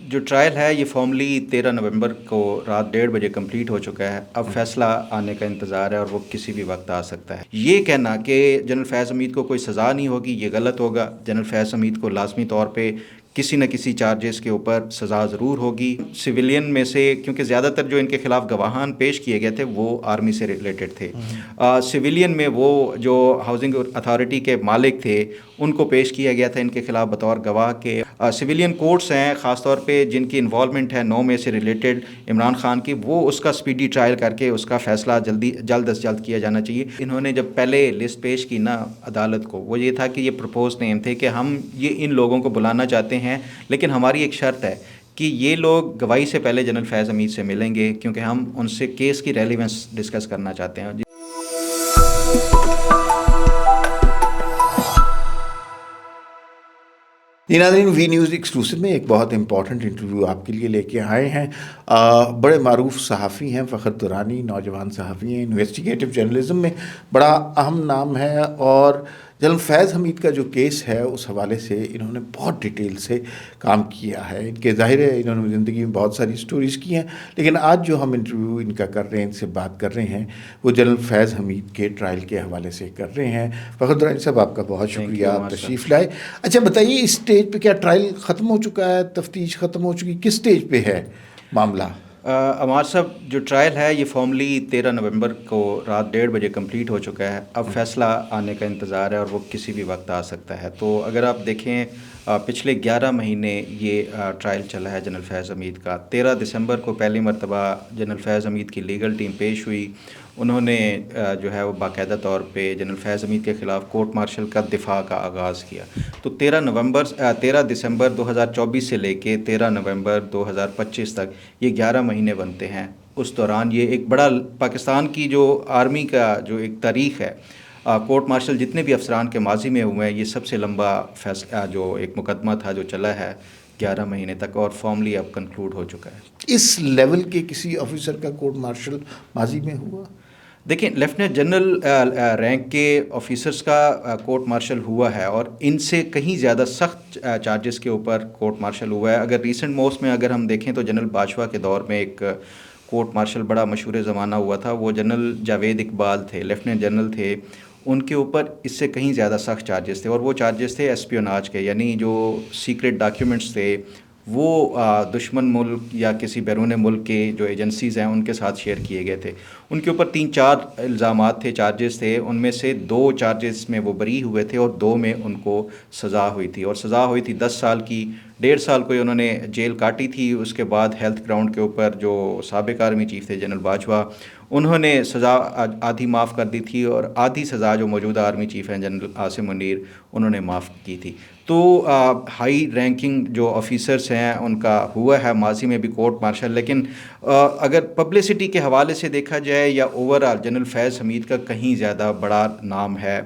جو ٹرائل ہے یہ فارملی 13 نومبر کو رات 1:30 بجے کمپلیٹ ہو چکا ہے. اب فیصلہ آنے کا انتظار ہے اور وہ کسی بھی وقت آ سکتا ہے. یہ کہنا کہ جنرل فیض حمید کو کوئی سزا نہیں ہوگی یہ غلط ہوگا. جنرل فیض حمید کو لازمی طور پہ کسی نہ کسی چارجز کے اوپر سزا ضرور ہوگی. سویلین میں سے کیونکہ زیادہ تر جو ان کے خلاف گواہان پیش کیے گئے تھے وہ آرمی سے ریلیٹڈ تھے. سویلین میں وہ جو ہاؤسنگ اتھارٹی کے مالک تھے ان کو پیش کیا گیا تھا ان کے خلاف بطور گواہ کے. سویلین کورٹس ہیں خاص طور پہ جن کی انوالومنٹ ہے 9 میں سے ریلیٹڈ عمران خان کی، وہ اس کا سپیڈی ٹرائل کر کے اس کا فیصلہ جلد از جلد کیا جانا چاہیے. انہوں نے جب پہلے لسٹ پیش کی نا عدالت کو، وہ یہ تھا کہ یہ پرپوز نیم تھے کہ ہم یہ ان لوگوں کو بلانا چاہتے ہیں، لیکن ہماری ایک شرط ہے کہ یہ لوگ گواہی سے پہلے جنرل فیض حمید سے ملیں گے کیونکہ ہم ان سے کیس کی ریلیونس ڈسکس کرنا چاہتے ہیں. ناظرین، وی نیوز ایکسکلوسو میں ایک بہت امپورٹنٹ انٹرویو آپ کے لیے لے کے آئے ہیں. بڑے معروف صحافی ہیں فخر درانی، نوجوان صحافی ہیں، انویسٹیگیٹو جرنلزم میں بڑا اہم نام ہے، اور جنرل فیض حمید کا جو کیس ہے اس حوالے سے انہوں نے بہت ڈیٹیل سے کام کیا ہے. ان کے ظاہر ہے انہوں نے زندگی میں بہت ساری سٹوریز کی ہیں، لیکن آج جو ہم انٹرویو ان کا کر رہے ہیں، ان سے بات کر رہے ہیں، وہ جنرل فیض حمید کے ٹرائل کے حوالے سے کر رہے ہیں. فخر درانی صاحب، آپ کا بہت شکریہ، آپ تشریف لائے. اچھا بتائیے، اس اسٹیج پہ کیا ٹرائل ختم ہو چکا ہے؟ تفتیش ختم ہو چکی؟ کس اسٹیج پہ ہے معاملہ؟ عمار صاحب، جو ٹرائل ہے یہ فارملی 13 نومبر کو رات 1:30 بجے کمپلیٹ ہو چکا ہے. اب فیصلہ آنے کا انتظار ہے اور وہ کسی بھی وقت آ سکتا ہے. تو اگر آپ دیکھیں پچھلے 11 مہینے یہ ٹرائل چلا ہے جنرل فیض حمید کا. 13 دسمبر کو پہلی مرتبہ جنرل فیض حمید کی لیگل ٹیم پیش ہوئی. انہوں نے جو ہے وہ باقاعدہ طور پہ جنرل فیض حمید کے خلاف کورٹ مارشل کا دفاع کا آغاز کیا. تو 13 دسمبر 2024 سے لے کے 13 نومبر 2025 تک یہ 11 مہینے بنتے ہیں. اس دوران یہ ایک بڑا پاکستان کی جو آرمی کا جو ایک تاریخ ہے، کورٹ مارشل جتنے بھی افسران کے ماضی میں ہوئے ہیں، یہ سب سے لمبا فیصلہ جو ایک مقدمہ تھا جو چلا ہے 11 مہینے تک، اور فارملی اب کنکلوڈ ہو چکا ہے. اس لیول کے کسی آفیسر کا کورٹ مارشل ماضی میں ہوا؟ دیکھیں، لیفٹیننٹ جنرل رینک کے آفیسرز کا کورٹ مارشل ہوا ہے، اور ان سے کہیں زیادہ سخت چارجز کے اوپر کورٹ مارشل ہوا ہے. اگر ریسنٹ موسٹ میں اگر ہم دیکھیں تو جنرل باجوہ کے دور میں ایک کورٹ مارشل بڑا مشہور زمانہ ہوا تھا. وہ جنرل جاوید اقبال تھے، لیفٹیننٹ جنرل تھے. ان کے اوپر اس سے کہیں زیادہ سخت چارجز تھے، اور وہ چارجز تھے اسپیوناج کے، یعنی جو سیکرٹ ڈاکیومنٹس تھے وہ دشمن ملک یا کسی بیرون ملک کے جو ایجنسیز ہیں ان کے ساتھ شیئر کیے گئے تھے. ان کے اوپر 3-4 الزامات تھے، چارجز تھے. ان میں سے 2 چارجز میں وہ بری ہوئے تھے اور 2 میں ان کو سزا ہوئی تھی، اور سزا ہوئی تھی 10 سال کی. 1.5 سال کوئی انہوں نے جیل کاٹی تھی. اس کے بعد ہیلتھ گراؤنڈ کے اوپر جو سابق آرمی چیف تھے جنرل باجوہ، انہوں نے سزا آدھی معاف کر دی تھی، اور آدھی سزا جو موجودہ آرمی چیف ہیں جنرل عاصم منیر انہوں نے معاف کی تھی. تو ہائی رینکنگ جو آفیسرس ہیں ان کا ہوا ہے ماضی میں بھی کورٹ مارشل. لیکن اگر پبلسٹی کے حوالے سے دیکھا جائے یا اوور آل جنرل فیض حمید کا کہیں زیادہ بڑا نام ہے.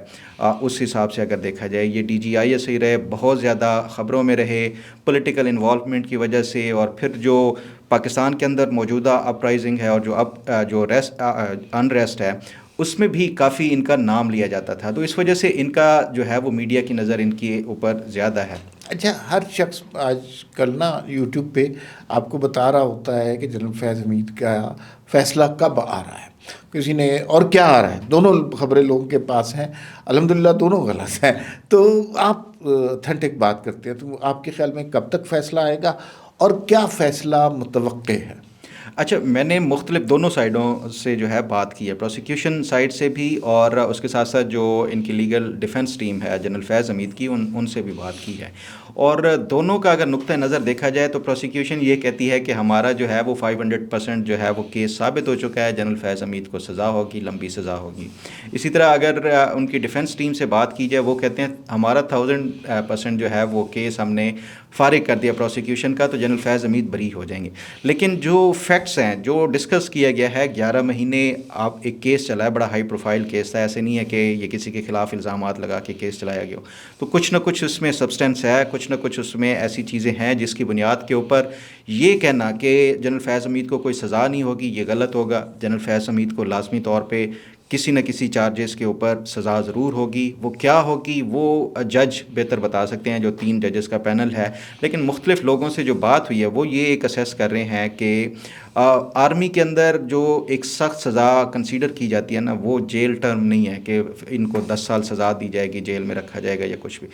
اس حساب سے اگر دیکھا جائے یہ ڈی جی آئی ایس ہی رہے، بہت زیادہ خبروں میں رہے پولیٹیکل انوالومنٹ کی وجہ سے، اور پھر جو پاکستان کے اندر موجودہ اپرائزنگ ہے اور جو انریسٹ ہے اس میں بھی کافی ان کا نام لیا جاتا تھا. تو اس وجہ سے ان کا جو ہے وہ میڈیا کی نظر ان کے اوپر زیادہ ہے. اچھا، ہر شخص آج کل نا یوٹیوب پہ آپ کو بتا رہا ہوتا ہے کہ جنرل فیض حمید کا فیصلہ کب آ رہا ہے، کسی نے اور کیا آ رہا ہے. دونوں خبریں لوگوں کے پاس ہیں، الحمدللہ دونوں غلط ہیں. تو آپ اتھینٹک بات کرتے ہیں، تو آپ کے خیال میں کب تک فیصلہ آئے گا اور کیا فیصلہ متوقع ہے؟ اچھا، میں نے مختلف دونوں سائڈوں سے جو ہے بات کی ہے، پروسیکیوشن سائڈ سے بھی اور اس کے ساتھ ساتھ جو ان کی لیگل ڈیفنس ٹیم ہے جنرل فیض حمید کی، ان سے بھی بات کی ہے. اور دونوں کا اگر نقطہ نظر دیکھا جائے تو پروسیکیوشن یہ کہتی ہے کہ ہمارا جو ہے وہ 500% جو ہے وہ کیس ثابت ہو چکا ہے، جنرل فیض حمید کو سزا ہوگی، لمبی سزا ہوگی. اسی طرح اگر ان کی ڈیفنس ٹیم سے بات کی جائے، وہ کہتے ہیں ہمارا 1000% جو ہے وہ کیس ہم نے فارغ کر دیا پروسیکیوشن کا، تو جنرل فیض حمید بری ہو جائیں گے. لیکن جو فیکٹس ہیں جو ڈسکس کیا گیا ہے، 11 مہینے آپ ایک کیس چلا ہے، بڑا ہائی پروفائل کیس تھا. ایسے نہیں ہے کہ یہ کسی کے خلاف الزامات لگا کے کیس چلایا گیا ہو. تو کچھ نہ کچھ اس میں سبسٹینس ہے، کچھ نہ کچھ اس میں ایسی چیزیں ہیں جس کی بنیاد کے اوپر یہ کہنا کہ جنرل فیض حمید کو کوئی سزا نہیں ہوگی یہ غلط ہوگا. جنرل فیض حمید کو لازمی طور پہ کسی نہ کسی چارجز کے اوپر سزا ضرور ہوگی. وہ کیا ہوگی وہ جج بہتر بتا سکتے ہیں جو 3 ججز کا پینل ہے. لیکن مختلف لوگوں سے جو بات ہوئی ہے وہ یہ ایک اسیس کر رہے ہیں کہ آرمی کے اندر جو ایک سخت سزا کنسیڈر کی جاتی ہے نا وہ جیل ٹرم نہیں ہے کہ ان کو 10 سال سزا دی جائے گی، جیل میں رکھا جائے گا یا کچھ بھی.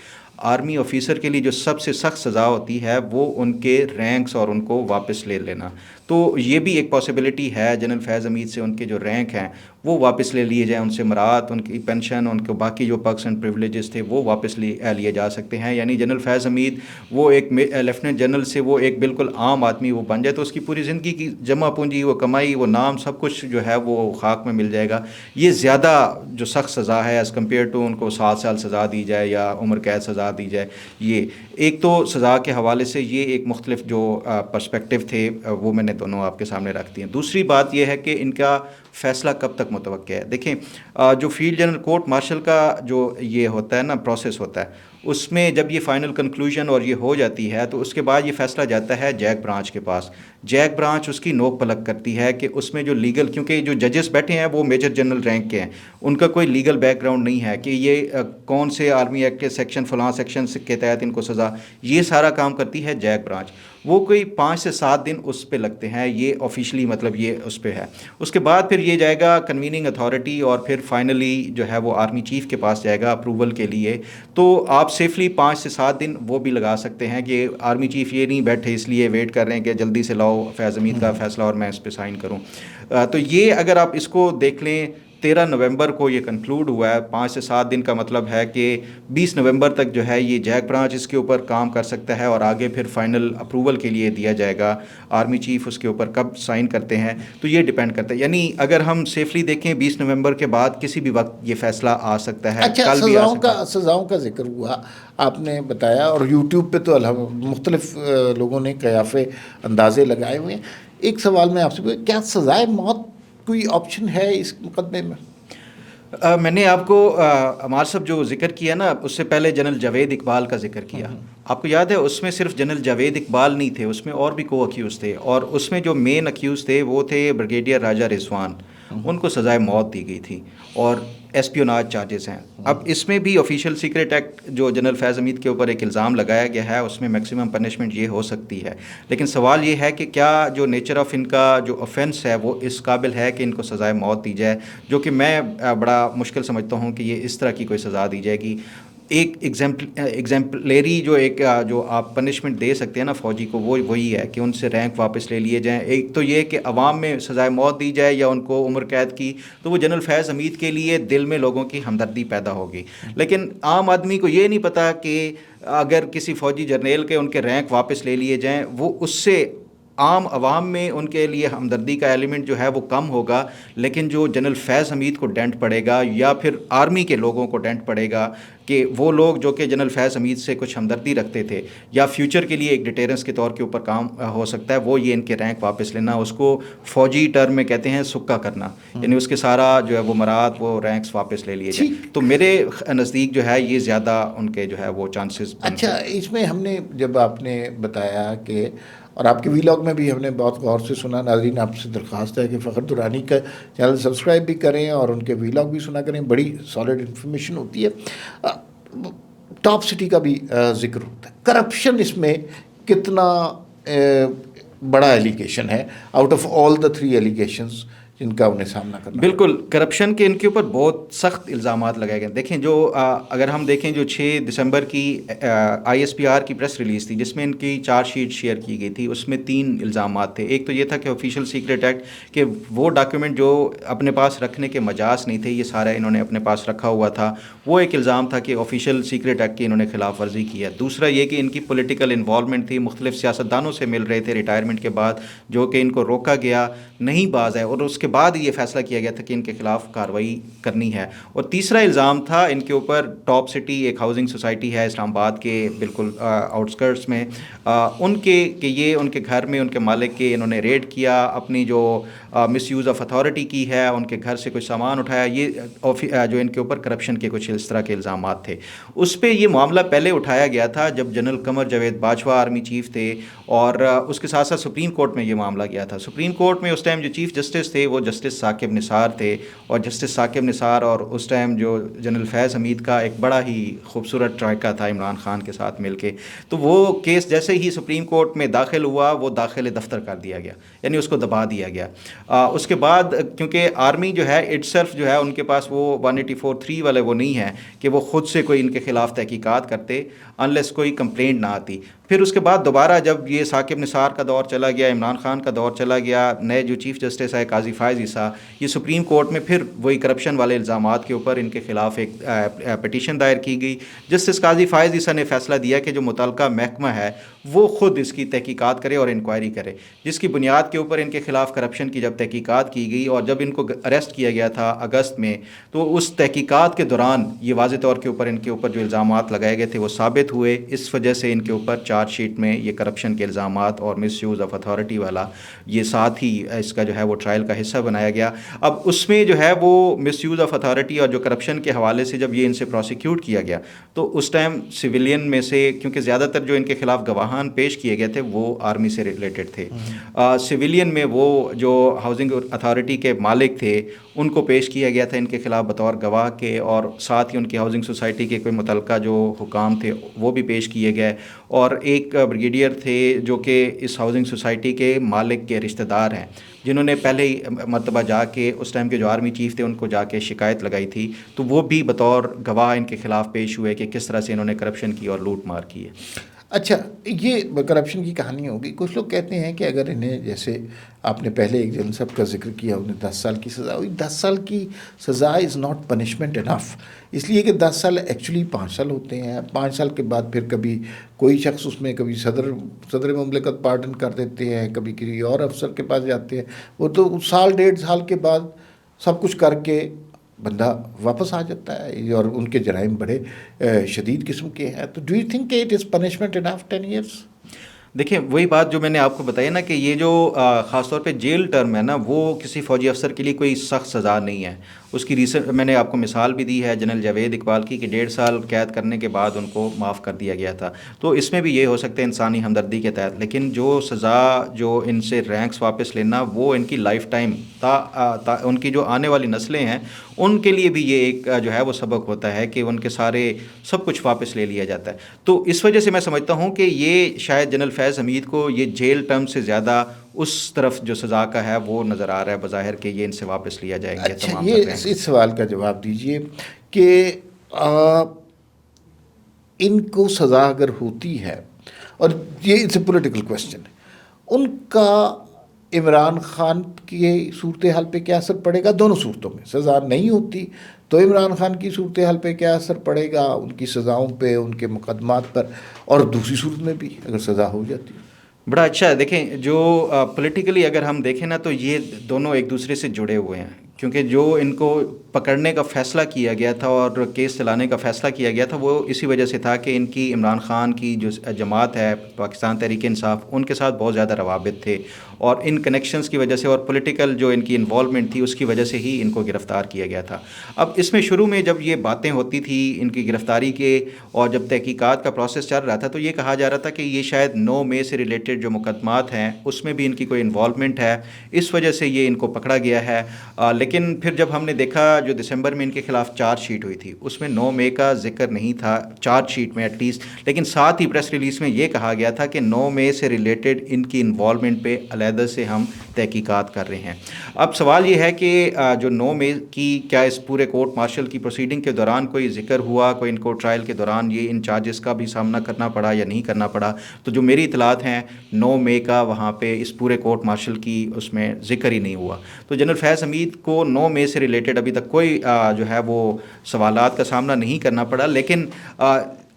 آرمی آفیسر کے لیے جو سب سے سخت سزا ہوتی ہے وہ ان کے رینکس اور ان کو واپس لے لینا. تو یہ بھی ایک پاسبلٹی ہے جنرل فیض حمید سے ان کے جو رینک ہیں وہ واپس لے لیے جائیں، ان سے مراعات، ان کی پینشن، ان کے باقی جو پرکس اینڈ پریولیجز تھے وہ واپس لیے جا سکتے ہیں. یعنی جنرل فیض حمید وہ ایک لیفٹیننٹ جنرل سے وہ ایک بالکل عام آدمی وہ بن جائے تو اس کی پوری زندگی کی جمع پونجی، وہ کمائی، وہ نام، سب کچھ جو ہے وہ خاک میں مل جائے گا. یہ زیادہ جو سخت سزا ہے ایز کمپیئر ٹو ان کو 7 سال سزا دی جائے یا عمر قید سزا دی جائے. یہ ایک تو سزا کے حوالے سے یہ ایک مختلف جو پرسپیکٹیو تھے وہ میں نے دونوں آپ کے سامنے رکھ دی ہیں. دوسری بات یہ ہے کہ ان کا فیصلہ کب تک متوقع ہے. دیکھیں جو فیلڈ جنرل کورٹ مارشل کا جو یہ ہوتا ہے نا پروسیس ہوتا ہے، اس میں جب یہ فائنل کنکلوژن اور یہ ہو جاتی ہے تو اس کے بعد یہ فیصلہ جاتا ہے جیک برانچ کے پاس. جیک برانچ اس کی نوک پلک کرتی ہے کہ اس میں جو لیگل، کیونکہ جو ججز بیٹھے ہیں وہ میجر جنرل رینک کے ہیں، ان کا کوئی لیگل بیک گراؤنڈ نہیں ہے کہ یہ کون سے آرمی ایکٹ کے سیکشن فلاں سیکشن کے تحت ان کو سزا، یہ سارا کام کرتی ہے جیک برانچ. وہ کوئی 5 سے 7 دن اس پہ لگتے ہیں، یہ آفیشلی مطلب یہ اس پہ ہے. اس کے بعد پھر یہ جائے گا کنویننگ اتھارٹی اور پھر فائنلی جو ہے وہ آرمی چیف کے پاس جائے گا اپروول کے لیے. تو آپ سیفلی 5 سے 7 دن وہ بھی لگا سکتے ہیں کہ آرمی چیف یہ نہیں بیٹھے اس لیے ویٹ کر رہے ہیں کہ جلدی سے لاؤ فیض حمید کا فیصلہ اور میں اس پہ سائن کروں. تو یہ اگر آپ اس کو دیکھ لیں 13 نومبر کو یہ کنکلوڈ ہوا ہے. 5 سے 7 دن کا مطلب ہے کہ 20 نومبر تک جو ہے یہ جیک برانچ اس کے اوپر کام کر سکتا ہے اور آگے پھر فائنل اپروول کے لیے دیا جائے گا. آرمی چیف اس کے اوپر کب سائن کرتے ہیں تو یہ ڈیپینڈ کرتا ہے. یعنی اگر ہم سیفلی دیکھیں 20 نومبر کے بعد کسی بھی وقت یہ فیصلہ آ سکتا ہے. اچھا، کل بھی آ سکتا ہے. سزاؤں کا ذکر ہوا، آپ نے بتایا، اور یوٹیوب پہ تو مختلف لوگوں نے قیافے اندازے لگائے ہوئے ہیں. ایک سوال میں آپ سے پوچھوں، کیا سزائے موت کوئی آپشن ہے اس مقدمے میں؟ میں نے آپ کو عمار صاحب جو ذکر کیا نا اس سے پہلے جنرل جاوید اقبال کا ذکر کیا. آپ کو یاد ہے اس میں صرف جنرل جاوید اقبال نہیں تھے، اس میں اور بھی کو اکیوز تھے، اور اس میں جو مین اکیوز تھے وہ تھے بریگیڈیئر راجہ رضوان. ان کو سزائے موت دی گئی تھی اور ایسپیوناج چارجز ہیں. اب اس میں بھی آفیشیل سیکرٹ ایکٹ جو جنرل فیض حمید کے اوپر ایک الزام لگایا گیا ہے اس میں میکسیمم پنشمنٹ یہ ہو سکتی ہے. لیکن سوال یہ ہے کہ کیا جو نیچر آف ان کا جو آفینس ہے وہ اس قابل ہے کہ ان کو سزائے موت دی جائے، جو کہ میں بڑا مشکل سمجھتا ہوں کہ یہ اس طرح کی کوئی سزا دی جائے گی. ایک ایگزامپلری جو آپ پنشمنٹ دے سکتے ہیں نا فوجی کو وہ وہی ہے کہ ان سے رینک واپس لے لیے جائیں. ایک تو یہ کہ عوام میں سزائے موت دی جائے یا ان کو عمر قید کی، تو وہ جنرل فیض حمید کے لیے دل میں لوگوں کی ہمدردی پیدا ہوگی. لیکن عام آدمی کو یہ نہیں پتہ کہ اگر کسی فوجی جرنیل کے ان کے رینک واپس لے لیے جائیں وہ اس سے عام عوام میں ان کے لیے ہمدردی کا ایلیمنٹ جو ہے وہ کم ہوگا. لیکن جو جنرل فیض حمید کو ڈینٹ پڑے گا یا پھر آرمی کے لوگوں کو ڈینٹ پڑے گا کہ وہ لوگ جو کہ جنرل فیض حمید سے کچھ ہمدردی رکھتے تھے یا فیوچر کے لیے ایک ڈیٹیرنس کے طور کے اوپر کام ہو سکتا ہے، وہ یہ ان کے رینک واپس لینا، اس کو فوجی ٹرم میں کہتے ہیں سکا کرنا، یعنی اس کے سارا جو ہے وہ مراعات وہ رینکس واپس لے لیے جائیں. تو میرے نزدیک جو ہے یہ زیادہ ان کے جو ہے وہ چانسز. اچھا، اس میں ہم نے جب آپ نے بتایا کہ، اور آپ کے ویلاگ میں بھی ہم نے بہت غور سے سنا، ناظرین آپ سے درخواست ہے کہ فخر درانی کا چینل سبسکرائب بھی کریں اور ان کے ویلاگ بھی سنا کریں، بڑی سالڈ انفارمیشن ہوتی ہے. ٹاپ سٹی کا بھی ذکر ہوتا ہے. کرپشن اس میں کتنا بڑا ایلیگیشن ہے out of all the 3 allegations جن کا انہیں سامنا کرنا؟ بالکل، کرپشن کے ان کے اوپر بہت سخت الزامات لگائے گئے. دیکھیں جو اگر ہم دیکھیں جو 6 دسمبر کی ISPR کی پریس ریلیز تھی جس میں ان کی چارج شیٹ شیئر کی گئی تھی، اس میں 3 الزامات تھے. ایک تو یہ تھا کہ آفیشیل سیکرٹ ایکٹ کہ وہ ڈاکیومنٹ جو اپنے پاس رکھنے کے مجاز نہیں تھے یہ سارا انہوں نے اپنے پاس رکھا ہوا تھا، وہ ایک الزام تھا کہ آفیشیل سیکرٹ ایکٹ کی انہوں نے خلاف ورزی کی ہے. دوسرا یہ کہ ان کی پولیٹیکل انوالومنٹ تھی، مختلف سیاستدانوں سے مل رہے تھے ریٹائرمنٹ کے بعد، جو کہ ان کو روکا گیا نہیں باز ہے، اور اس کے بعد یہ فیصلہ کیا گیا تھا کہ ان کے خلاف کارروائی کرنی ہے. اور تیسرا الزام تھا ان کے اوپر ٹاپ سٹی ایک ہاؤسنگ سوسائٹی ہے اسلام آباد کے بالکل آؤٹسکرٹس میں، ان کے کہ یہ ان کے گھر میں ان کے مالک کے انہوں نے ریڈ کیا، اپنی جو مس یوز آف اتھارٹی کی ہے، ان کے گھر سے کچھ سامان اٹھایا. یہ جو ان کے اوپر کرپشن کے کچھ اس طرح کے الزامات تھے. اس پہ یہ معاملہ پہلے اٹھایا گیا تھا جب general Qamar Javed Bajwa army chief تھے، اور اس کے ساتھ ساتھ سپریم کورٹ میں یہ معاملہ گیا تھا. سپریم کورٹ میں اس ٹائم جو چیف جسٹس تھے وہ وہ جسٹس ثاقب نثار تھے، اور جسٹس ثاقب نثار اور اس ٹائم جو جنرل فیض حمید کا ایک بڑا ہی خوبصورت ٹرائکا تھا عمران خان کے ساتھ مل کے، تو وہ کیس جیسے ہی سپریم کورٹ میں داخل ہوا وہ داخل دفتر کر دیا گیا، یعنی اس کو دبا دیا گیا۔ اس کے بعد کیونکہ آرمی جو ہے اٹ سیلف جو ہے ان کے پاس وہ 184(3) والے وہ نہیں ہے کہ وہ خود سے کوئی ان کے خلاف تحقیقات کرتے انلیس کوئی کمپلینٹ نہ آتی۔ پھر اس کے بعد دوبارہ جب یہ ثاقب نثار کا دور چلا گیا، عمران خان کا دور چلا گیا، نئے جو چیف جسٹس ہے قاضی فائز عیسیٰ، یہ سپریم کورٹ میں پھر وہی کرپشن والے الزامات کے اوپر ان کے خلاف ایک پٹیشن دائر کی گئی۔ جسٹس قاضی فائز عیسیٰ نے فیصلہ دیا کہ جو متعلقہ محکمہ ہے وہ خود اس کی تحقیقات کرے اور انکوائری کرے، جس کی بنیاد کے اوپر ان کے خلاف کرپشن کی جب تحقیقات کی گئی اور جب ان کو اریسٹ کیا گیا تھا اگست میں، تو اس تحقیقات کے دوران یہ واضح طور کے اوپر ان کے اوپر جو الزامات لگائے گئے تھے وہ ثابت ہوئے۔ اس وجہ سے ان کے اوپر چارج شیٹ میں یہ کرپشن کے الزامات اور مس یوز آف اتھارٹی والا یہ ساتھ ہی اس کا جو ہے وہ ٹرائل کا حصہ بنایا گیا۔ اب اس میں جو ہے وہ مس یوز آف اتھارٹی اور جو کرپشن کے حوالے سے جب یہ ان سے پروسیکیوٹ کیا گیا تو اس ٹائم سویلین میں سے، کیونکہ زیادہ تر جو ان کے خلاف گواہان پیش کیے گئے تھے وہ آرمی سے ریلیٹڈ تھے، سویلین میں وہ جو ہاؤسنگ اتھارٹی کے مالک تھے ان کو پیش کیا گیا تھا ان کے خلاف بطور گواہ کے، اور ساتھ ہی ان کی ہاؤسنگ سوسائٹی کے کوئی متعلقہ جو حکام تھے وہ بھی پیش کیے گئے، اور ایک بریگیڈیئر تھے جو کہ اس ہاؤسنگ سوسائٹی کے مالک کے رشتہ دار ہیں، جنہوں نے پہلے ہی مرتبہ جا کے اس ٹائم کے جو آرمی چیف تھے ان کو جا کے شکایت لگائی تھی، تو وہ بھی بطور گواہ ان کے خلاف پیش ہوئے کہ کس طرح سے انہوں نے کرپشن کی اور لوٹ مار کی ہے۔ اچھا، یہ کرپشن کی کہانی ہوگی۔ کچھ لوگ کہتے ہیں کہ اگر انہیں، جیسے آپ نے پہلے ایک جنرل صاحب کا ذکر کیا، انہیں 10 سال کی سزا ہوئی، 10 سال کی سزا از ناٹ پنشمنٹ انف، اس لیے کہ 10 سال ایکچولی 5 سال ہوتے ہیں۔ 5 سال کے بعد پھر کبھی کوئی شخص اس میں، کبھی صدر مملکت پارڈن کر دیتے ہیں، کبھی کسی اور افسر کے پاس جاتے ہیں، وہ تو سال 1.5 سال کے بعد سب کچھ کر کے بندہ واپس آ جاتا ہے، اور ان کے جرائم بڑے شدید قسم کے ہیں۔ تو ڈو یو تھنک کہ it is punishment enough 10 years? دیکھیں وہی بات جو میں نے آپ کو بتایا نا کہ یہ جو خاص طور پہ جیل ٹرم ہے نا، وہ کسی فوجی افسر کے لیے کوئی سخت سزا نہیں ہے۔ اس کی ریسنٹ میں نے آپ کو مثال بھی دی ہے جنرل جاوید اقبال کی، کہ 1.5 سال قید کرنے کے بعد ان کو معاف کر دیا گیا تھا، تو اس میں بھی یہ ہو سکتا ہے انسانی ہمدردی کے تحت، لیکن جو سزا جو ان سے رینکس واپس لینا وہ ان کی لائف ٹائم ان کی جو آنے والی نسلیں ہیں ان کے لیے بھی یہ ایک جو ہے وہ سبق ہوتا ہے کہ ان کے سارے سب کچھ واپس لے لیا جاتا ہے۔ تو اس وجہ سے میں سمجھتا ہوں کہ یہ شاید جنرل فیض حمید کو یہ جیل ٹرم سے زیادہ اس طرف جو سزا کا ہے وہ نظر آ رہا ہے بظاہر کہ یہ ان سے واپس لیا جائیں گے۔ اچھا، تمام یہ اس سوال کا جواب دیجئے کہ ان کو سزا اگر ہوتی ہے، اور یہ اٹس اے پولیٹیکل کویسچن، ان کا عمران خان کی صورتحال پہ کیا اثر پڑے گا؟ دونوں صورتوں میں سزا نہیں ہوتی تو عمران خان کی صورتحال پہ کیا اثر پڑے گا، ان کی سزاؤں پہ، ان کے مقدمات پر، اور دوسری صورت میں بھی اگر سزا ہو جاتی ہے؟ بڑا اچھا ہے۔ دیکھیں جو پولیٹیکلی اگر ہم دیکھیں نا تو یہ دونوں ایک دوسرے سے جڑے ہوئے ہیں، کیونکہ جو ان کو پکڑنے کا فیصلہ کیا گیا تھا اور کیس چلانے کا فیصلہ کیا گیا تھا وہ اسی وجہ سے تھا کہ ان کی عمران خان کی جو جماعت ہے پاکستان تحریک انصاف، ان کے ساتھ بہت زیادہ روابط تھے، اور ان کنیکشنز کی وجہ سے اور پولیٹیکل جو ان کی انوالومنٹ تھی اس کی وجہ سے ہی ان کو گرفتار کیا گیا تھا۔ اب اس میں شروع میں جب یہ باتیں ہوتی تھی ان کی گرفتاری کے اور جب تحقیقات کا پروسیس چل رہا تھا تو یہ کہا جا رہا تھا کہ یہ شاید 9 مئی سے ریلیٹڈ جو مقدمات ہیں اس میں بھی ان کی کوئی انوالومنٹ ہے، اس وجہ سے یہ ان کو پکڑا گیا ہے۔ لیکن پھر جب ہم نے دیکھا جو دسمبر میں ان کے خلاف چارج شیٹ ہوئی تھی اس میں 9 مئی کا ذکر نہیں تھا چارج شیٹ میں ایٹ لیسٹ، لیکن ساتھ ہی پریس ریلیز میں یہ کہا گیا تھا کہ 9 مئی سے ریلیٹڈ ان کی انوالومنٹ پہ علیحدہ سے ہم تحقیقات کر رہے ہیں۔ اب سوال یہ ہے کہ جو 9 مئی کی کیا اس پورے کورٹ مارشل کی پروسیڈنگ کے دوران کوئی ذکر ہوا، کوئی ان کو ٹرائل کے دوران یہ ان چارجز کا بھی سامنا کرنا پڑا یا نہیں کرنا پڑا؟ تو جو میری اطلاعات ہیں 9 مئی کا وہاں پہ اس پورے کورٹ مارشل کی اس میں ذکر ہی نہیں ہوا۔ تو جنرل فیض حمید کو 9 مئی سے ریلیٹڈ ابھی تک کوئی جو ہے وہ سوالات کا سامنا نہیں کرنا پڑا، لیکن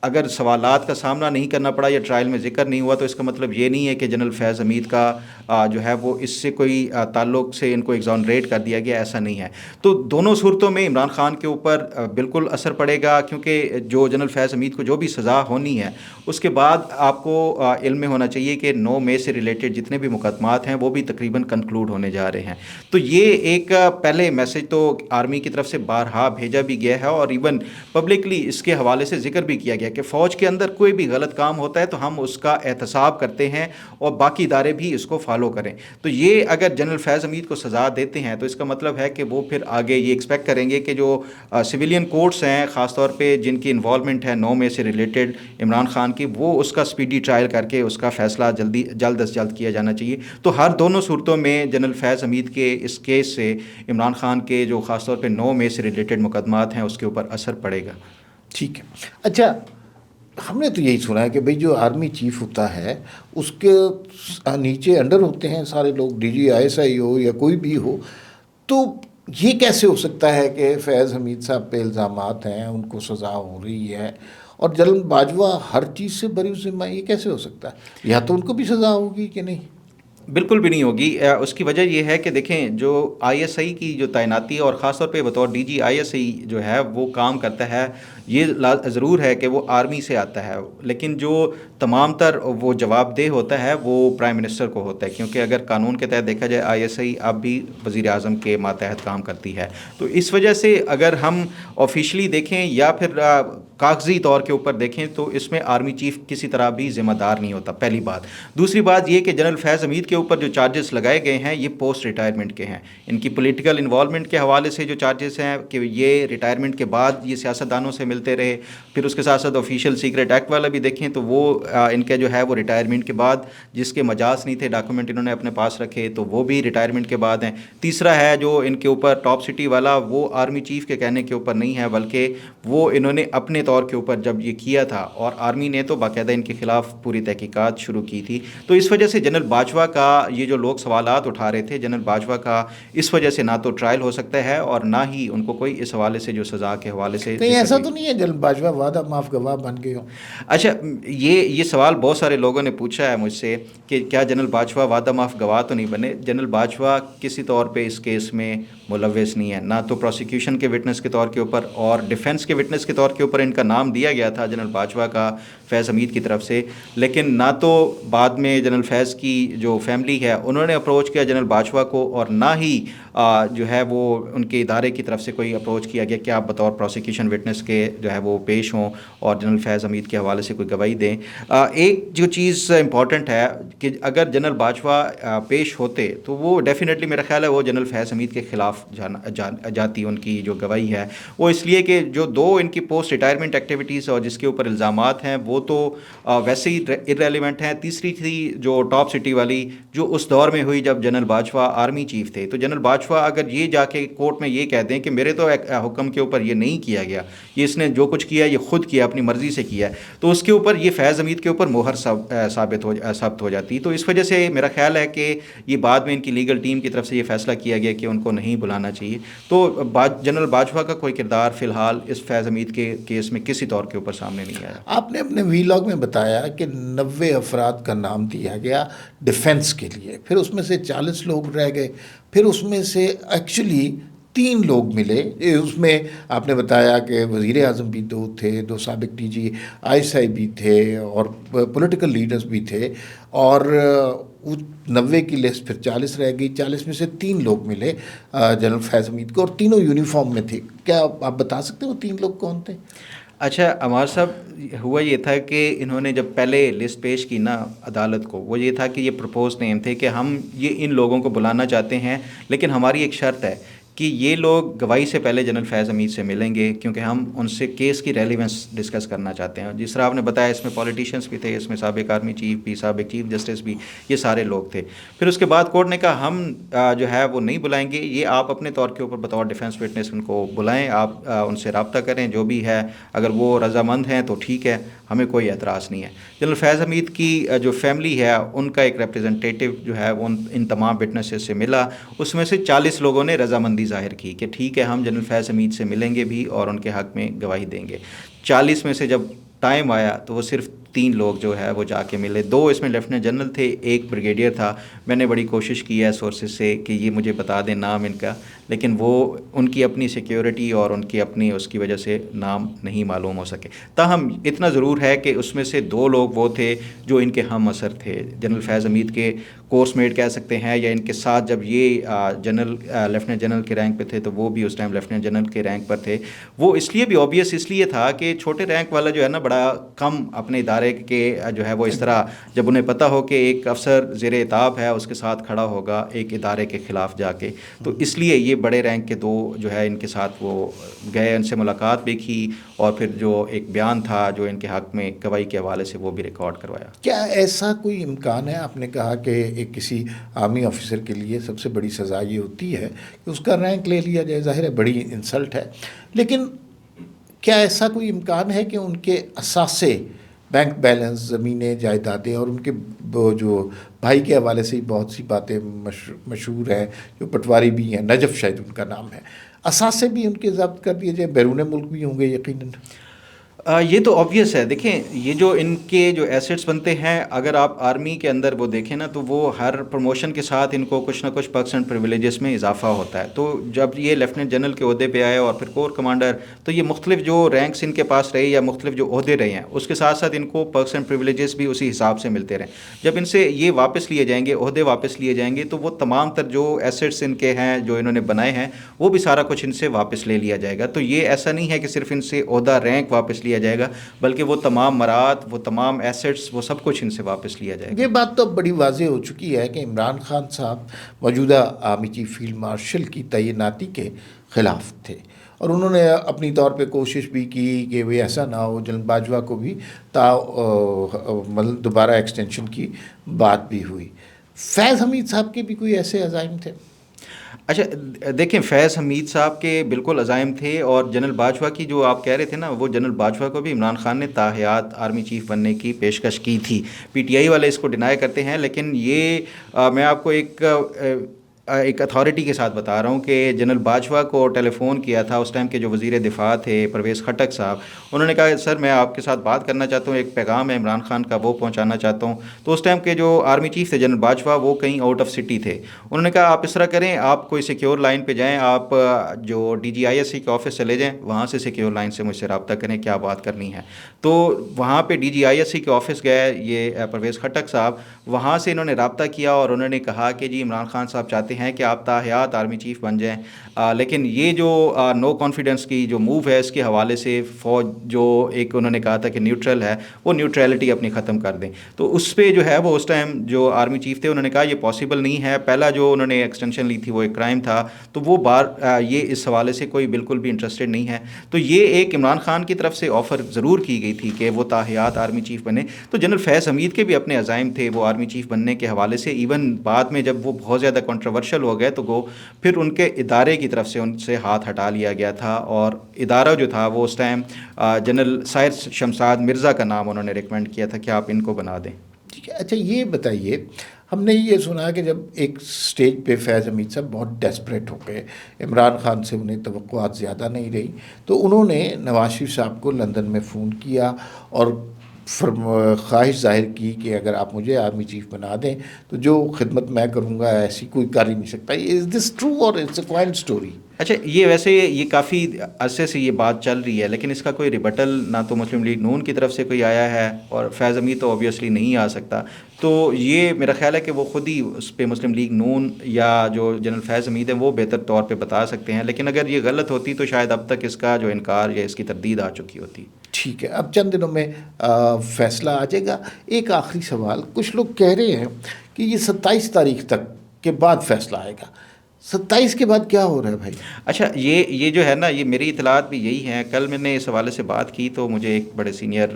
اگر سوالات کا سامنا نہیں کرنا پڑا یا ٹرائل میں ذکر نہیں ہوا تو اس کا مطلب یہ نہیں ہے کہ جنرل فیض حمید کا جو ہے وہ اس سے کوئی تعلق سے ان کو ایگزونریٹ کر دیا گیا، ایسا نہیں ہے۔ تو دونوں صورتوں میں عمران خان کے اوپر بالکل اثر پڑے گا، کیونکہ جو جنرل فیض حمید کو جو بھی سزا ہونی ہے اس کے بعد آپ کو علم میں ہونا چاہیے کہ 9 مئی سے ریلیٹڈ جتنے بھی مقدمات ہیں وہ بھی تقریباً کنکلوڈ ہونے جا رہے ہیں۔ تو یہ ایک پہلے میسج تو آرمی کی طرف سے بارہا بھیجا بھی گیا ہے اور ایون پبلکلی اس کے حوالے سے ذکر بھی کیا گیا کہ فوج کے اندر کوئی بھی غلط کام ہوتا ہے تو ہم اس کا احتساب کرتے ہیں اور باقی ادارے بھی اس کو فالو کریں. تو یہ اگر جنرل فیض حمید کو سزا دیتے ہیں تو اس کا مطلب ہے کہ وہ پھر آگے یہ ایکسپیکٹ کریں گے کہ جو سویلین کورٹس ہیں خاص طور پہ جن کی انوالومنٹ ہے 9 میں سے ریلیٹڈ عمران خان کی, وہ اس کا سپیڈی ٹرائل کر کے اس کا فیصلہ جلد از جلد کیا جانا چاہیے. تو ہر دونوں صورتوں میں جنرل فیض حمید کے اس کیس سے عمران خان کے جو خاص طور پہ 9 میں سے ریلیٹڈ مقدمات ہیں اس کے اوپر اثر پڑے گا. ٹھیک ہے. اچھا, ہم نے تو یہی سنا ہے کہ بھئی جو آرمی چیف ہوتا ہے اس کے نیچے انڈر ہوتے ہیں سارے لوگ, ڈی جی ISI ہو یا کوئی بھی ہو, تو یہ کیسے ہو سکتا ہے کہ فیض حمید صاحب پہ الزامات ہیں, ان کو سزا ہو رہی ہے, اور جنرل باجوہ ہر چیز سے بری ذمہ؟ یہ کیسے ہو سکتا ہے؟ یا تو ان کو بھی سزا ہوگی کہ نہیں؟ بالکل بھی نہیں ہوگی. اس کی وجہ یہ ہے کہ دیکھیں جو ISI کی جو تعیناتی اور خاص طور پہ بطور DG ISI جو ہے وہ کام کرتا ہے, یہ ضرور ہے کہ وہ آرمی سے آتا ہے, لیکن جو تمام تر وہ جواب دہ ہوتا ہے وہ پرائم منسٹر کو ہوتا ہے, کیونکہ اگر قانون کے تحت دیکھا جائے ISI اب بھی وزیر اعظم کے ماتحت کام کرتی ہے. تو اس وجہ سے اگر ہم آفیشلی دیکھیں یا پھر کاغذی طور کے اوپر دیکھیں تو اس میں آرمی چیف کسی طرح بھی ذمہ دار نہیں ہوتا, پہلی بات. دوسری بات یہ کہ جنرل فیض حمید کے اوپر جو چارجز لگائے گئے ہیں یہ پوسٹ ریٹائرمنٹ کے ہیں. ان کی پولیٹیکل انوالومنٹ کے حوالے سے جو چارجز ہیں کہ یہ ریٹائرمنٹ کے بعد یہ سیاستدانوں سے ملتے رہے, پھر اس کے ساتھ ساتھ آفیشیل سیکرٹ ایکٹ والا بھی دیکھیں تو وہ ان کے جو ہے وہ ریٹائرمنٹ کے بعد جس کے مجاز نہیں تھے ڈاکومنٹ انہوں نے اپنے پاس رکھے تو وہ بھی ریٹائرمنٹ کے بعد ہیں. تیسرا ہے جو ان کے اوپر ٹاپ سٹی والا, وہ آرمی چیف کے کہنے کے اوپر نہیں ہے بلکہ وہ انہوں نے اپنے طور کے اوپر جب یہ کیا تھا, اور آرمی نے تو باقاعدہ ان کے خلاف پوری تحقیقات شروع کی تھی. تو اس وجہ سے جنرل باجوہ کا یہ جو لوگ سوالات اٹھا رہے تھے, جنرل باجوہ کا اس وجہ سے نہ تو ٹرائل ہو سکتا ہے اور نہ ہی ان کو کوئی اس حوالے سے جو سزا کے حوالے سے. نہیں, ایسا تو نہیں ہے جنرل باجوہ وعدہ معاف گواہ بن گئے ہوں؟ اچھا, یہ سوال بہت سارے لوگوں نے پوچھا ہے مجھ سے کہ کیا جنرل باجوہ وعدہ معاف گواہ تو نہیں بنے. جنرل باجوہ کسی طور پہ اس کیس میں ملوث نہیں ہے, نہ تو پروسیکیوشن کے وٹنس کے طور کے اوپر اور ڈیفنس کے وٹنس کے طور کے اوپر ان کا نام دیا گیا تھا جنرل باجوہ کا فیض حمید کی طرف سے, لیکن نہ تو بعد میں جنرل فیض کی جو فیملی ہے انہوں نے اپروچ کیا جنرل باجوہ کو, اور نہ ہی جو ہے وہ ان کے ادارے کی طرف سے کوئی اپروچ کیا گیا کہ آپ بطور پروسیکیوشن وٹنس کے جو ہے وہ پیش ہوں اور جنرل فیض حمید کے حوالے سے کوئی گواہی دیں. ایک جو چیز امپورٹنٹ ہے کہ اگر جنرل باجوہ پیش ہوتے تو وہ ڈیفینیٹلی میرا خیال ہے وہ جنرل فیض حمید کے خلاف جاتی ان کی جو گواہی ہے, وہ اس لیے کہ جو دو ان کی پوسٹ ریٹائرمنٹ ایکٹیویٹیز اور جس کے اوپر الزامات ہیں وہ تو ویسے ہی ارریلیونٹ ہیں. تیسری تھی جو ٹاپ سٹی والی جو اس دور میں ہوئی جب جنرل باجوہ آرمی چیف تھے, تو جنرل باجوہ اگر یہ جا کے کورٹ میں یہ کہہ دیں کہ میرے تو حکم کے اوپر یہ نہیں کیا گیا, یہ اس نے جو کچھ کیا یہ خود کیا, اپنی مرضی سے کیا ہے, تو اس کے اوپر یہ فیض حمید کے اوپر مہر ثابت ہو جاتی. تو اس وجہ سے میرا خیال ہے کہ یہ بعد میں ان کی لیگل ٹیم کی طرف سے یہ فیصلہ کیا گیا کہ ان کو نہیں بلانا چاہیے. تو جنرل باجوہ کا کوئی کردار فی الحال اس فیض حمید کے کیس میں کسی طور کے اوپر سامنے نہیں آیا. آپ نے اپنے ویلاگ میں بتایا کہ 90 افراد کا نام دیا گیا ڈیفنس کے لیے, پھر اس میں سے 40 لوگ رہ گئے, پھر اس میں سے ایکچولی 3 لوگ ملے. اس میں آپ نے بتایا کہ وزیر اعظم بھی 2 تھے, 2 سابق DG ISI بھی تھے اور پولیٹیکل لیڈرز بھی تھے, اور 90 کی لسٹ پھر 40 رہ گئی. 40 میں سے 3 لوگ ملے جنرل فیض حمید کو, اور تینوں یونیفارم میں تھے. کیا آپ بتا سکتے ہیں وہ 3 لوگ کون تھے؟ اچھا, عمار صاحب ہوا یہ تھا کہ انہوں نے جب پہلے لسٹ پیش کی نا عدالت کو, وہ یہ تھا کہ یہ پرپوز نیم تھے کہ ہم یہ ان لوگوں کو بلانا چاہتے ہیں, لیکن ہماری ایک شرط ہے کہ یہ لوگ گواہی سے پہلے جنرل فیض حمید سے ملیں گے, کیونکہ ہم ان سے کیس کی ریلیونس ڈسکس کرنا چاہتے ہیں. جس طرح آپ نے بتایا اس میں پولیٹیشینس بھی تھے, اس میں سابق آرمی چیف بھی, سابق چیف جسٹس بھی, یہ سارے لوگ تھے. پھر اس کے بعد کورٹ نے کہا ہم جو ہے وہ نہیں بلائیں گے, یہ آپ اپنے طور کے اوپر بطور ڈیفنس وٹنس ان کو بلائیں, آپ ان سے رابطہ کریں, جو بھی ہے اگر وہ رضامند ہیں تو ٹھیک ہے, ہمیں کوئی اعتراض نہیں ہے. جنرل فیض حمید کی جو فیملی ہے ان کا ایک ریپریزنٹیٹیو جو ہے وہ ان تمام وٹنسز سے ملا, اس میں سے 40 لوگوں نے رضامندی ظاہر کی کہ ٹھیک ہے ہم جنرل فیض حمید سے ملیں گے بھی اور ان کے حق میں گواہی دیں گے. 40 میں سے جب ٹائم آیا تو وہ صرف 3 لوگ جو ہے وہ جا کے ملے. 2 اس میں لیفٹیننٹ جنرل تھے, ایک بریگیڈیئر تھا. میں نے بڑی کوشش کی ہے سورسز سے کہ یہ مجھے بتا دیں نام ان کا, لیکن وہ ان کی اپنی سیکیورٹی اور ان کی اپنی اس کی وجہ سے نام نہیں معلوم ہو سکے. تاہم اتنا ضرور ہے کہ اس میں سے 2 لوگ وہ تھے جو ان کے ہم اثر تھے, جنرل فیض حمید کے کورس میٹ کہہ سکتے ہیں, یا ان کے ساتھ جب یہ جنرل لیفٹیننٹ جنرل کے رینک پہ تھے تو وہ بھی اس ٹائم لیفٹیننٹ جنرل کے رینک پر تھے. وہ اس لیے بھی آبویس اس لیے تھا کہ چھوٹے رینک والا جو ہے نا بڑا کم اپنے ادارے کے جو ہے وہ اس طرح جب انہیں پتہ ہو کہ ایک افسر زیر اعتاب ہے اس کے ساتھ کھڑا ہوگا ایک ادارے کے خلاف جا کے, تو اس لیے یہ بڑے رینک کے 2 جو ہے ان کے ساتھ وہ گئے, ان سے ملاقات بھی کی, اور پھر جو ایک بیان تھا جو ان کے حق میں گواہی کے حوالے سے وہ بھی ریکارڈ کروایا. کیا ایسا کوئی امکان ہے؟ آپ نے کہا کہ ایک کسی آرمی آفیسر کے لیے سب سے بڑی سزا یہ ہوتی ہے کہ اس کا رینک لے لیا جائے, ظاہر ہے بڑی انسلٹ ہے, لیکن کیا ایسا کوئی امکان ہے کہ ان کے اثاثے, بینک بیلنس, زمینیں, جائیدادیں, اور ان کے جو بھائی کے حوالے سے بہت سی باتیں مشہور ہیں, جو پٹواری بھی ہیں, نجف شاید ان کا نام ہے, اثاثے بھی ان کے ضبط کر دیے جائے, بیرون ملک بھی ہوں گے یقیناً؟ یہ تو آبویس ہے. دیکھیں یہ جو ان کے جو ایسٹس بنتے ہیں, اگر آپ آرمی کے اندر وہ دیکھیں نا تو وہ ہر پروموشن کے ساتھ ان کو کچھ نہ کچھ پرکس اینڈ پریویلیجز میں اضافہ ہوتا ہے. تو جب یہ لیفٹیننٹ جنرل کے عہدے پہ آئے اور پھر کور کمانڈر, تو یہ مختلف جو رینکس ان کے پاس رہے یا مختلف جو عہدے رہے ہیں اس کے ساتھ ساتھ ان کو پرکس اینڈ پریویلیجز بھی اسی حساب سے ملتے رہیں. جب ان سے یہ واپس لیے جائیں گے, عہدے واپس لیے جائیں گے, تو وہ تمام تر جو ایسٹس ان کے ہیں جو انہوں نے بنائے ہیں وہ بھی سارا کچھ ان سے واپس لے لیا جائے گا. تو یہ ایسا نہیں ہے کہ صرف ان سے عہدہ رینک واپس لیا جائے گا, بلکہ وہ تمام مراد, وہ تمام ایسٹس, وہ سب کچھ ان سے واپس لیا جائے گا. یہ بات تو بڑی واضح ہو چکی ہے کہ عمران خان صاحب موجودہ آرمی چیف فیلڈ مارشل کی تعیناتی کے خلاف تھے, اور انہوں نے اپنی طور پہ کوشش بھی کی کہ وہ ایسا نہ ہو. جنرل باجوہ کو بھی دوبارہ ایکسٹینشن کی بات بھی ہوئی. فیض حمید صاحب کے بھی کوئی ایسے عزائم تھے؟ اچھا دیکھیں, فیض حمید صاحب کے بالکل عزائم تھے, اور جنرل باجوہ کی جو آپ کہہ رہے تھے نا, وہ جنرل باجوہ کو بھی عمران خان نے تاحیات آرمی چیف بننے کی پیشکش کی تھی. پی ٹی آئی والے اس کو ڈینائی کرتے ہیں, لیکن یہ میں آپ کو ایک اتھارٹی کے ساتھ بتا رہا ہوں کہ جنرل باجوہ کو ٹیلی فون کیا تھا اس ٹائم کے جو وزیر دفاع تھے پرویز خٹک صاحب. انہوں نے کہا سر میں آپ کے ساتھ بات کرنا چاہتا ہوں, ایک پیغام ہے عمران خان کا وہ پہنچانا چاہتا ہوں. تو اس ٹائم کے جو آرمی چیف تھے جنرل باجوہ, وہ کہیں آؤٹ آف سٹی تھے. انہوں نے کہا آپ اس طرح کریں, آپ کوئی سیکیور لائن پہ جائیں, آپ جو D G I S C کے آفس چلے جائیں, وہاں سے سیکیور لائن سے مجھ سے رابطہ کریں, کیا بات کرنی ہے. تو وہاں پہ D G I S C کے آفس گئے یہ پرویز خٹک صاحب, وہاں سے انہوں نے رابطہ کیا اور انہوں نے کہا کہ جی عمران خان صاحب چاہتے ہیں کہ آپ تاحیات آرمی چیف بن جائیں, لیکن یہ جو نو کانفیڈنس کی جو موو ہے اس کے حوالے سے فوج جو ایک انہوں نے کہا تھا کہ نیوٹرل ہے, وہ نیوٹرلٹی اپنی ختم کر دیں. تو اس پہ جو ہے وہ اس ٹائم جو آرمی چیف تھے انہوں نے کہا یہ پاسبل نہیں ہے. پہلا جو انہوں نے ایکسٹینشن لی تھی وہ ایک کرائم تھا, تو وہ یہ اس حوالے سے کوئی بالکل بھی انٹرسٹڈ نہیں ہے. تو یہ ایک عمران خان کی طرف سے آفر ضرور کی گئی تھی کہ وہ تاحیات آرمی چیف بنے. تو جنرل فیض حمید کے بھی اپنے عزائم تھے وہ آرمی چیف بننے کے حوالے سے. ایون بعد میں جب وہ بہت زیادہ کنٹروورشل ہو گئے تو پھر ان کے ادارے کی طرف سے ان سے ہاتھ ہٹا لیا گیا تھا, اور ادارہ جو تھا وہ اس ٹائم جنرل سائر شمساد مرزا کا نام انہوں نے ریکمینڈ کیا تھا کہ آپ ان کو بنا دیں. ٹھیک ہے. اچھا یہ بتائیے, ہم نے یہ سنا کہ جب ایک سٹیج پہ فیض حمید صاحب بہت ڈیسپریٹ ہو گئے, عمران خان سے انہیں توقعات زیادہ نہیں رہی, تو انہوں نے نواز شریف صاحب کو لندن میں فون کیا اور خواہش ظاہر کی کہ اگر آپ مجھے آرمی چیف بنا دیں تو جو خدمت میں کروں گا ایسی کوئی کر ہی نہیں سکتا. از دس ٹرو اور اٹس اے کوائنٹ اسٹوری؟ اچھا یہ ویسے یہ کافی عرصے سے یہ بات چل رہی ہے, لیکن اس کا کوئی ریبٹل نہ تو مسلم لیگ نون کی طرف سے کوئی آیا ہے, اور فیض حمید تو اوبیسلی نہیں آ سکتا. تو یہ میرا خیال ہے کہ وہ خود ہی اس پہ مسلم لیگ نون یا جو جنرل فیض حمید ہیں وہ بہتر طور پہ بتا سکتے ہیں, لیکن اگر یہ غلط ہوتی تو شاید اب تک اس کا جو انکار یا اس کی تردید آ چکی ہوتی. ٹھیک ہے, اب چند دنوں میں فیصلہ آ جائے گا. ایک آخری سوال, کچھ لوگ کہہ رہے ہیں کہ یہ 27 تاریخ تک کے بعد فیصلہ آئے گا. 27 کے بعد کیا ہو رہا ہے بھائی؟ اچھا یہ جو ہے نا, یہ میری اطلاعات بھی یہی ہیں. کل میں نے اس حوالے سے بات کی تو مجھے ایک بڑے سینئر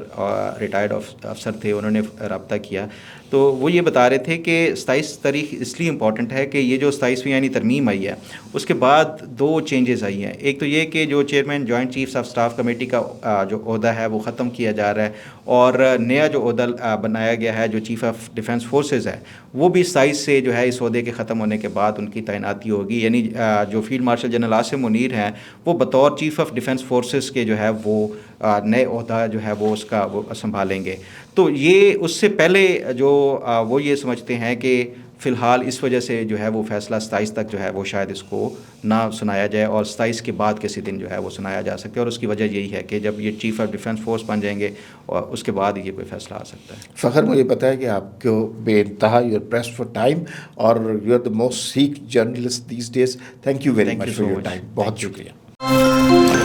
ریٹائرڈ افسر تھے, انہوں نے رابطہ کیا, تو وہ یہ بتا رہے تھے کہ 27 تاریخ اس لیے امپورٹنٹ ہے کہ یہ جو 27ویں یعنی ترمیم آئی ہے اس کے بعد 2 چینجز آئی ہیں. ایک تو یہ کہ جو chairman joint chiefs of staff committee کا جو عہدہ ہے وہ ختم کیا جا رہا ہے, اور نیا جو عہدہ بنایا گیا ہے جو چیف آف ڈیفنس فورسز ہے وہ بھی 27 سے جو ہے اس عہدے کے ختم ہونے کے بعد ان کی تعیناتی ہوگی. یعنی جو field marshal general Asim Munir ہیں وہ بطور چیف آف ڈیفنس فورسز کے جو ہے وہ نئے عہدہ جو ہے وہ اس کا وہ سنبھالیں گے. تو یہ اس سے پہلے جو وہ یہ سمجھتے ہیں کہ فی الحال اس وجہ سے جو ہے وہ فیصلہ 27 تک جو ہے وہ شاید اس کو نہ سنایا جائے اور 27 کے بعد کسی دن جو ہے وہ سنایا جا سکتا ہے. اور اس کی وجہ یہی ہے کہ جب یہ چیف آف ڈیفینس فورس بن جائیں گے اور اس کے بعد یہ کوئی فیصلہ آ سکتا ہے. فخر مجھے پتا ہے کہ آپ کو بے انتہا you are pressed for time اور you are the most sick journalist these days. Thank you very much for your time. بہت شکریہ.